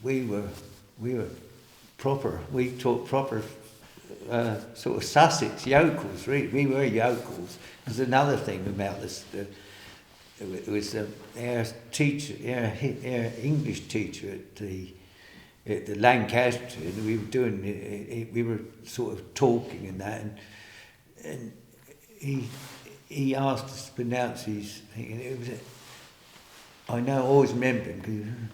we were proper. We taught proper sort of Sussex yokels. Really, we were yokels. There's another thing about this. It was our teacher, our English teacher at the Lancaster, and we were doing it, we were sort of talking and that, and he asked us to pronounce his thing, and it was I know, I always remember him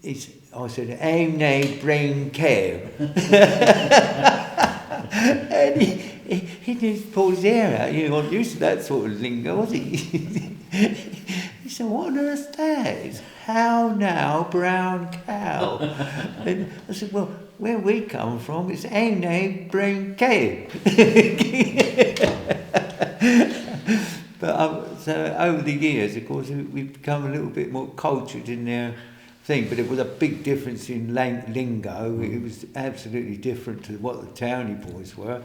because I said, "Aim nay brain care," and he just pulled his hair out. You weren't used to that sort of lingo, was he? He said, "What on earth's that?" It's, "How now, brown cow?" And I said, "Well, where we come from, it's aim nay brain care." But so over the years, of course, we've become a little bit more cultured in their thing. But it was a big difference in lingo. It was absolutely different to what the townie boys were.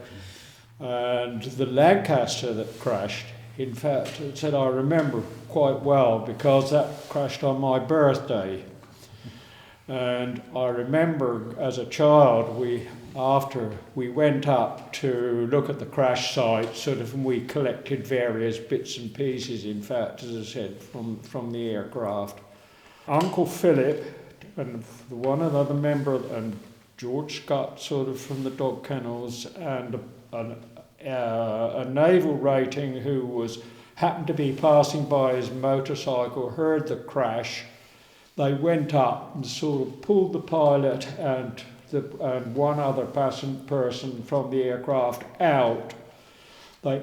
And the Lancaster that crashed, in fact, said I remember quite well because that crashed on my birthday. And I remember as a child, after we went up to look at the crash site, sort of, and we collected various bits and pieces, in fact, as I said, from the aircraft. Uncle Philip and one other member, and George Scott, sort of, from the dog kennels, and a naval rating who happened to be passing by his motorcycle, heard the crash. They went up and sort of pulled the pilot and one other person from the aircraft out.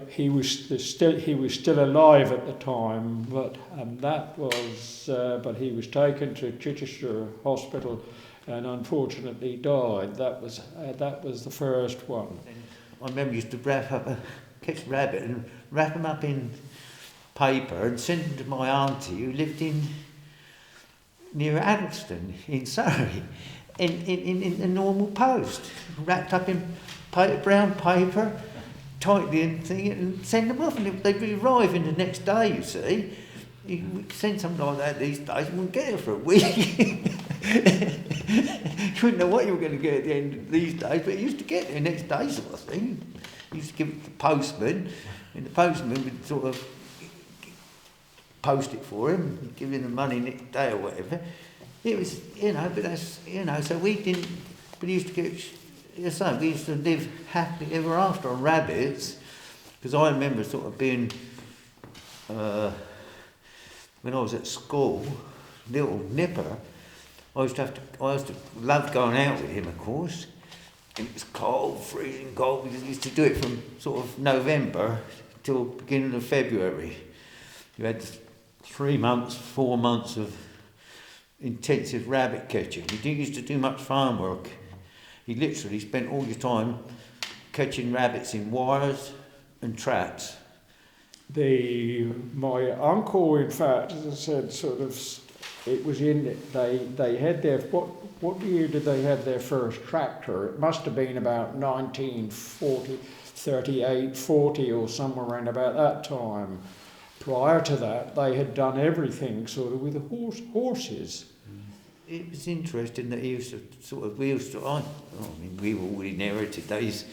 He was still alive at the time, but he was taken to Chichester Hospital and unfortunately died. That was the first one. I remember used to catch a rabbit and wrap them up in paper and send them to my auntie who lived near Addleston in Surrey, in a normal post, wrapped up in brown paper, tightly and send them off, and they'd be arriving the next day, you see. You would send something like that these days, you wouldn't get it for a week. You wouldn't know what you were going to get at the end of these days, but you used to get it the next day, sort of thing. You used to give it to the postman, and the postman would sort of post it for him, give him the money next day or whatever. It was, but that's, so we didn't, but we used to get, we used to live happily ever after on rabbits, because I remember sort of being, when I was at school, little Nipper, I used to love going out with him, of course. And it was cold, freezing cold, because we used to do it from sort of November till beginning of February. You had 3 months, 4 months of intensive rabbit catching. You didn't used to do much farm work. You literally spent all your time catching rabbits in wires and traps. My uncle, in fact, as I said, sort of, it was they had their, what year did they have their first tractor? It must have been about 1940, 38, 40 or somewhere around about that time. Prior to that, they had done everything sort of with horses. It was interesting that we all inherited those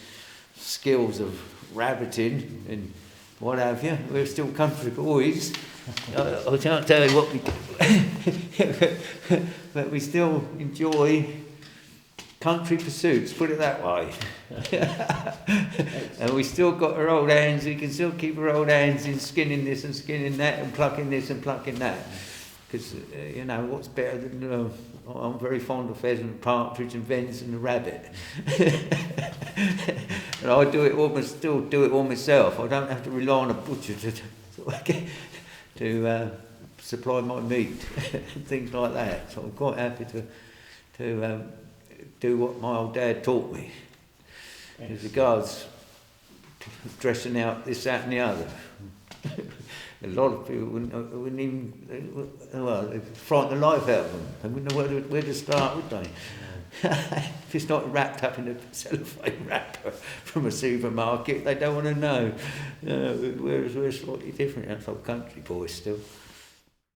skills of rabbiting and what have you. We're still country boys. I can't tell you what we do, but we still enjoy country pursuits, put it that way. And we still got our old hands, we can still keep our old hands in skinning this and skinning that and plucking this and plucking that. Because, what's better than, I'm very fond of pheasant, partridge and venison and the rabbit. And I still do it all myself. I don't have to rely on a butcher to supply my meat and things like that. So I'm quite happy to do what my old dad taught me. As regards dressing out this, that and the other. A lot of people wouldn't even, it'd frighten the life out of them. They wouldn't know where to start, would they? If it's not wrapped up in a cellophane wrapper from a supermarket, they don't want to know. Whereas we're slightly different, that's our country boys still.